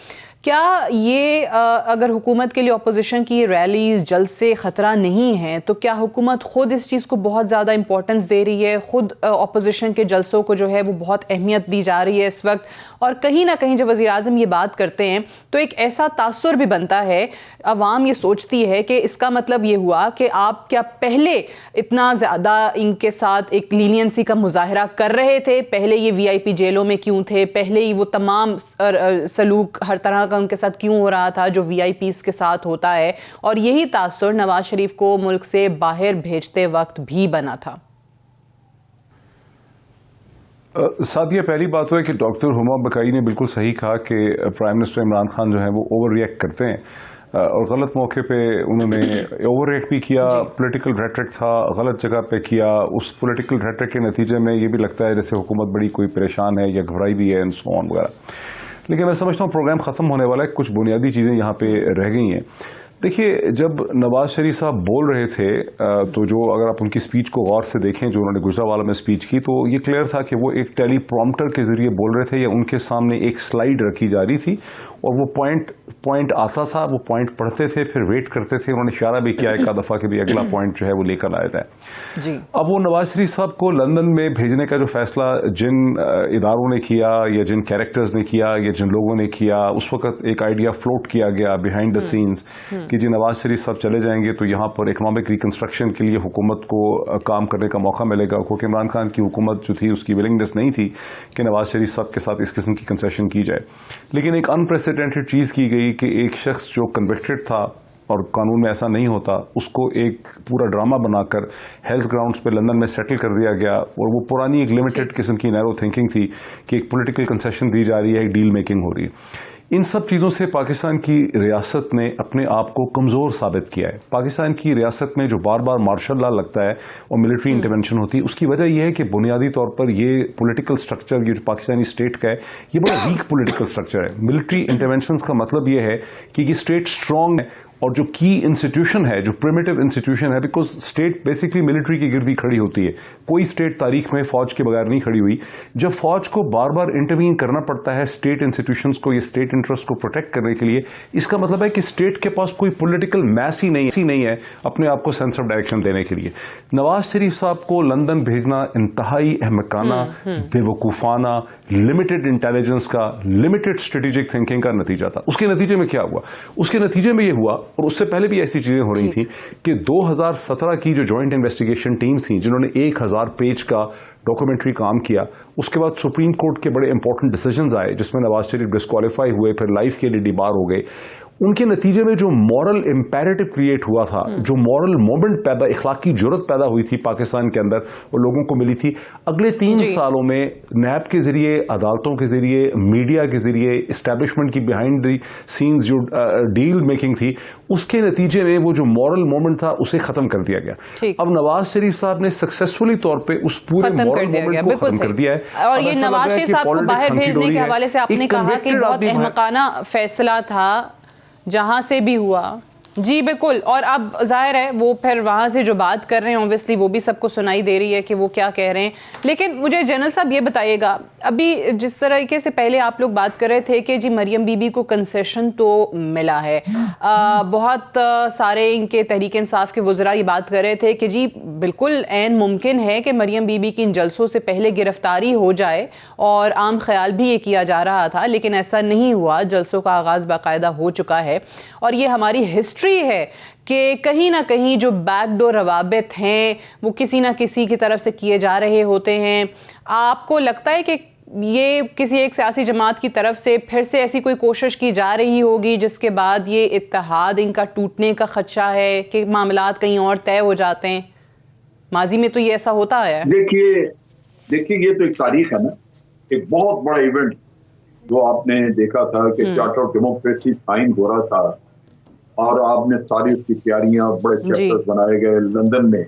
کیا یہ اگر حکومت کے لیے اپوزیشن کی ریلیز جلد سے خطرہ نہیں ہے تو کیا حکومت خود اس چیز کو بہت زیادہ امپورٹنس دے رہی ہے؟ خود اپوزیشن کے جلسوں کو جو ہے وہ بہت اہمیت دی جا رہی ہے اس وقت، اور کہیں نہ کہیں جب وزیر اعظم یہ بات کرتے ہیں تو ایک ایسا تاثر بھی بنتا ہے، عوام یہ سوچتی ہے کہ اس کا مطلب یہ ہوا کہ آپ کیا پہلے اتنا زیادہ ان کے ساتھ ایک لینینسی کا مظاہرہ کر رہے تھے؟ پہلے یہ وی آئی پی جیلوں میں کیوں تھے؟ پہلے ہی وہ تمام سلوک ہر طرح کا ان کے ساتھ کیوں ہو رہا تھا جو وی آئی پیز کے ساتھ ہوتا ہے؟ اور یہی تاثر نواز شریف کو ملک سے باہر بھیجتے وقت بھی بنا تھا. ساتھ یہ پہلی بات ہے کہ ڈاکٹر ہما بقائی نے بالکل صحیح کہا کہ پرائم منسٹر عمران خان جو ہیں وہ اوور ریئیکٹ کرتے ہیں، اور غلط موقع پہ انہوں نے اوور ریئیکٹ بھی کیا. پولیٹیکل ریٹرک تھا، غلط جگہ پہ کیا. اس پولیٹیکل ریٹرک کے نتیجے میں یہ بھی لگتا ہے جیسے حکومت بڑی کوئی پریشان ہے یا گھبرائی بھی ہے اینڈ سو آن وغیرہ. لیکن میں سمجھتا ہوں پروگرام ختم ہونے والا ہے، کچھ بنیادی چیزیں یہاں پہ رہ گئی ہیں. دیکھیے جب نواز شریف صاحب بول رہے تھے تو جو اگر آپ ان کی سپیچ کو غور سے دیکھیں جو انہوں نے گجرانوالہ میں سپیچ کی، تو یہ کلیئر تھا کہ وہ ایک ٹیلی پرومپٹر کے ذریعے بول رہے تھے یا ان کے سامنے ایک سلائیڈ رکھی جا رہی تھی اور وہ پوائنٹ آتا تھا، وہ پوائنٹ پڑھتے تھے، پھر ویٹ کرتے تھے. انہوں نے اشارہ بھی کیا ایک دفعہ کہ بھی اگلا پوائنٹ جو ہے وہ لے کر آیا ہے. اب وہ نواز شریف صاحب کو لندن میں بھیجنے کا جو فیصلہ جن اداروں نے کیا یا جن کیریکٹرز نے کیا یا جن لوگوں نے کیا، اس وقت ایک آئیڈیا فلوٹ کیا گیا بیہائنڈ دا سینز کہ جی نواز شریف صاحب چلے جائیں گے تو یہاں پر اکنامک ریکنسٹرکشن کے لیے حکومت کو کام کرنے کا موقع ملے گا، کیونکہ عمران خان کی حکومت جو تھی اس کی ولنگنس نہیں تھی کہ نواز شریف صاحب کے ساتھ اس قسم کی کنسیشن کی جائے. لیکن ایک انپریسیڈنٹڈ چیز کی گئی کہ ایک شخص جو کنوکٹڈ تھا اور قانون میں ایسا نہیں ہوتا، اس کو ایک پورا ڈرامہ بنا کر ہیلتھ گراؤنڈز پہ لندن میں سیٹل کر دیا گیا. اور وہ پرانی ایک لمیٹڈ قسم کی نیرو تھنکنگ تھی کہ ایک پولیٹیکل کنسیشن دی جا رہی ہے، ایک ڈیل میکنگ ہو رہی ہے. इन सब चीज़ों से पाकिस्तान की रियासत ने अपने आप को कमज़ोर साबित किया है। पाकिस्तान की रियासत में जो बार बार मार्शल लॉ लगता है और मिलिट्री इंटरवेंशन होती है, उसकी वजह यह है कि बुनियादी तौर पर ये पॉलिटिकल स्ट्रक्चर, ये जो पाकिस्तानी स्टेट का है, ये बड़ा वीक पॉलिटिकल स्ट्रक्चर है। मिलिट्री इंटरवेंशन का मतलब ये है कि ये स्टेट स्ट्रांग है और जो की इंस्टीट्यूशन है, जो प्रिमिटिव इंस्टीट्यूशन है, बिकॉज स्टेट बेसिकली मिलिट्री की गिरवी खड़ी होती है। कोई स्टेट तारीख में फौज के बगैर नहीं खड़ी हुई। जब फौज को बार बार इंटरवीन करना पड़ता है स्टेट इंस्टीट्यूशंस को, ये स्टेट इंटरेस्ट को प्रोटेक्ट करने के लिए, इसका मतलब है कि स्टेट के पास कोई पॉलिटिकल मैस ही नहीं है अपने आप को सेंस ऑफ डायरेक्शन देने के लिए। नवाज शरीफ साहब को लंदन भेजना इंतहाई अहमकाना, बेवकूफाना, लिमिटेड इंटेलिजेंस का, लिमिटेड स्ट्रेटेजिक थिंकिंग का नतीजा था। उसके नतीजे में क्या हुआ? उसके नतीजे में ये हुआ, और उससे पहले भी ऐसी चीजें हो रही थी, कि 2017 की जो जॉइंट इन्वेस्टिगेशन टीम थी, जिन्होंने 1000 पेज का डॉक्यूमेंट्री काम किया, उसके बाद सुप्रीम कोर्ट के बड़े इंपॉर्टेंट डिसीजंस आए, जिसमें नवाज शरीफ डिस्क्वालीफाई हुए, फिर लाइफ के लिए डिबार हो गए। उनके नतीजे में जो मॉरल इम्पेरेटिव क्रिएट हुआ था, जो मॉरल मोमेंट पैदा, इखलाकी जुर्रत पैदा हुई थी पाकिस्तान के अंदर, वो लोगों को मिली थी। अगले 3 सालों में नैब के जरिए, अदालतों के जरिए, मीडिया के जरिए, एस्टैब्लिशमेंट की बिहाइंड द सीन्स जो डील मेकिंग थी, उसके नतीजे में वो जो मॉरल मोमेंट था उसे खत्म कर दिया गया। अब नवाज शरीफ साहब ने सक्सेसफुली तौर पे उस पूरे मॉरल मोमेंट को खत्म कर दिया है। और ये नवाज शरीफ साहब को बाहर भेजने के हवाले से आपने कहा कि बहुत अहमकाना फैसला था, जहां से भी हुआ। जी बिल्कुल, और अब जाहिर है वो फिर वहाँ से जो बात कर रहे हैं ऑब्वियसली वो भी सबको सुनाई दे रही है कि वो क्या कह रहे हैं। लेकिन मुझे जनरल साहब ये बताइएगा, अभी जिस तरीके से पहले आप लोग बात कर रहे थे कि जी मरियम बीबी को कंसेशन तो मिला है, बहुत सारे इनके तहरीक इंसाफ के वज़रा ये बात कर रहे थे कि जी बिल्कुल ऐन मुमकिन है कि मरियम बीबी की इन जलसों से पहले गिरफ्तारी हो जाए, और आम ख्याल भी ये किया जा रहा था, लेकिन ऐसा नहीं हुआ। जलसों का आगाज़ बाकायदा हो चुका है, और ये हमारी हिस्ट्री है कि कहीं ना कहीं जो बैकडोर रवाबित हैं वो किसी ना किसी की तरफ से किए जा रहे होते हैं। आपको लगता है कि ये किसी एक सियासी जमात की तरफ से फिर से ऐसी कोई कोशिश की जा रही होगी जिसके बाद ये इत्तेहाद इनका टूटने का खदशा है कि मामलात कहीं और तय हो जाते हैं? माजी में तो ये ऐसा होता है। देखिए ये तो एक तारीख है ना, एक बहुत बड़ा इवेंट जो आपने देखा था कि चार्टर ऑफ डेमोक्रेसी साइन हो रहा था, और आपने सारी उसकी तैयारियां, बड़े चैप्टर्स बनाए गए लंदन में,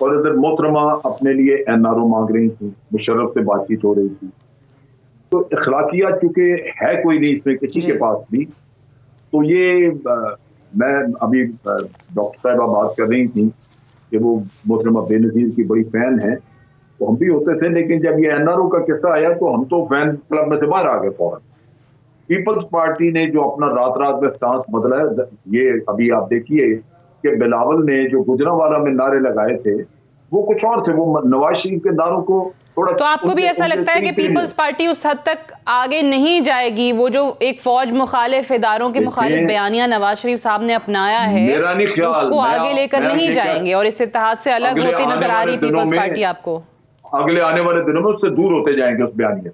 और इधर मोहतरमा अपने लिए एनआरओ मांग रही थी, मुशर्रफ से बातचीत हो रही थी। तो इखलाकियात चूंकि है कोई नहीं इसमें किसी के पास भी, तो ये मैं अभी डॉक्टर साहबा बात कर रही थी कि वो मोहतरमा बेनज़ीर की बड़ी फैन है, तो हम भी होते थे, लेकिन जब ये एनआरओ का किस्सा आया तो हम तो फैन क्लब में से बाहर आ गए फौरन। पीपल्स पार्टी ने जो अपना रात में स्टांस बदला है, ये अभी आप देखिए कि बिलावल ने जो गुजरांवाला में नारे लगाए थे वो कुछ और थे, वो नवाज शरीफ के नारों को थोड़ा। तो आपको भी ऐसा लगता है कि पीपल्स पार्टी उस हद तक आगे नहीं जाएगी? वो जो एक फौज मुखालिफ इदारों के मुखालिफ बयानिया नवाज शरीफ साहब ने अपनाया है, उसको आगे लेकर नहीं जाएंगे, और इस इत्तेहाद से अलग होती नजर आ रही पीपल्स पार्टी आपको? अगले आने वाले दिनों में उससे दूर होते जाएंगे उस बयानिया।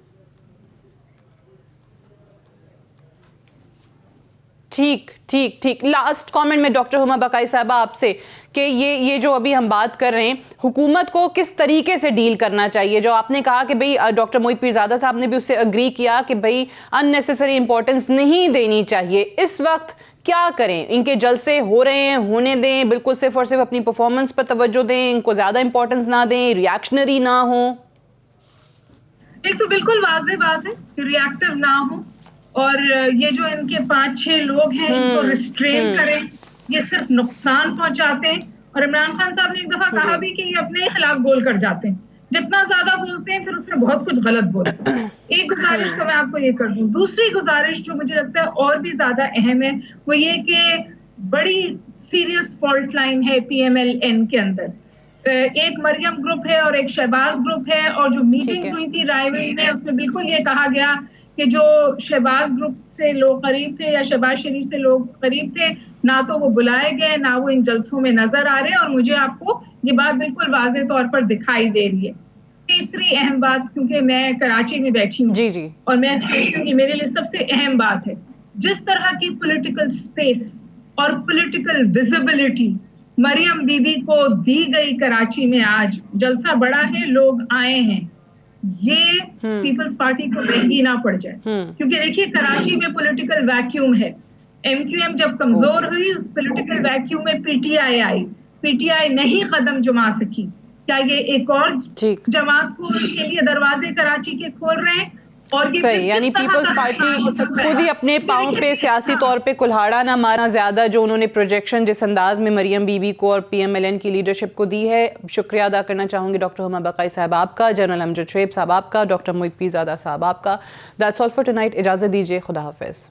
ठीक। लास्ट कमेंट में डॉक्टर हुमा बकाई साहबा आपसे कि ये जो अभी हम बात कर रहे हैं, हुकूमत को किस तरीके से डील करना चाहिए? जो आपने कहा कि भाई डॉक्टर मोहित पीरजादा साहब ने भी उससे अग्री किया कि भाई अननेसेसरी इंपॉर्टेंस नहीं देनी चाहिए। इस वक्त क्या करें? इनके जलसे हो रहे हैं, होने दें, बिल्कुल सिर्फ और सिर्फ अपनी परफॉर्मेंस पर तवज्जो दें, इनको ज्यादा इंपॉर्टेंस ना दें, रिएक्शनरी ना हो? एक तो बिल्कुल वाज़ेह बात है कि रिएक्टिव ना हो, और ये जो इनके 5-6 लोग हैं इनको रिस्ट्रेन करें, ये सिर्फ नुकसान पहुंचाते हैं। और इमरान खान साहब ने एक दफा कहा भी कि ये अपने खिलाफ गोल कर जाते हैं, जितना ज्यादा बोलते हैं फिर उसमें बहुत कुछ गलत बोलते हैं। एक गुजारिश तो मैं आपको ये कर दूं। दूसरी गुजारिश जो मुझे लगता है और भी ज्यादा अहम है वो ये कि बड़ी सीरियस फॉल्ट लाइन है PMLN के अंदर। एक मरियम ग्रुप है और एक शहबाज ग्रुप है, और जो मीटिंग हुई थी रायबरेली में उसमें बिल्कुल ये कहा गया कि जो शहबाज ग्रुप से लोग करीब थे या शहबाज शरीफ से लोग करीब थे, ना तो वो बुलाए गए, ना वो इन जलसों में नजर आ रहे हैं, और मुझे आपको ये बात बिल्कुल वाज़ेह तौर पर दिखाई दे रही है। तीसरी अहम बात, क्योंकि मैं कराची में बैठी हूँ जी, और मैं चाहती हूँ कि मेरे लिए सबसे अहम बात है, जिस तरह की पॉलिटिकल स्पेस और पॉलिटिकल विजिबिलिटी मरियम बीबी को दी गई कराची में, आज जलसा बड़ा है, लोग आए हैं, یہ پیپلز پارٹی کو مہنگی نہ پڑ جائے. کیونکہ دیکھیے کراچی میں پولیٹیکل ویکیوم ہے. ایم کیو ایم جب کمزور ہوئی اس پولیٹیکل ویکیوم میں P T I I. P T I نہیں قدم جما سکی. کیا یہ ایک اور جماعت کو کے لیے دروازے کراچی کے کھول رہے ہیں؟ اور یہ صحیح، یعنی پیپلز پارٹی خود ہی اپنے پاؤں پہ سیاسی طور پہ کلہاڑا نہ مارنا زیادہ جو انہوں نے پروجیکشن جس انداز میں مریم بی بی کو اور پی ایم ایل این کی لیڈرشپ کو دی ہے. شکریہ ادا کرنا چاہوں گی ڈاکٹر ہما بقائی صاحب آپ کا، جنرل امجد شعیب صاحب آپ کا، ڈاکٹر محیط پیرزادہ صاحب آپ کا. That's all for tonight. اجازت دیجیے، خدا حافظ.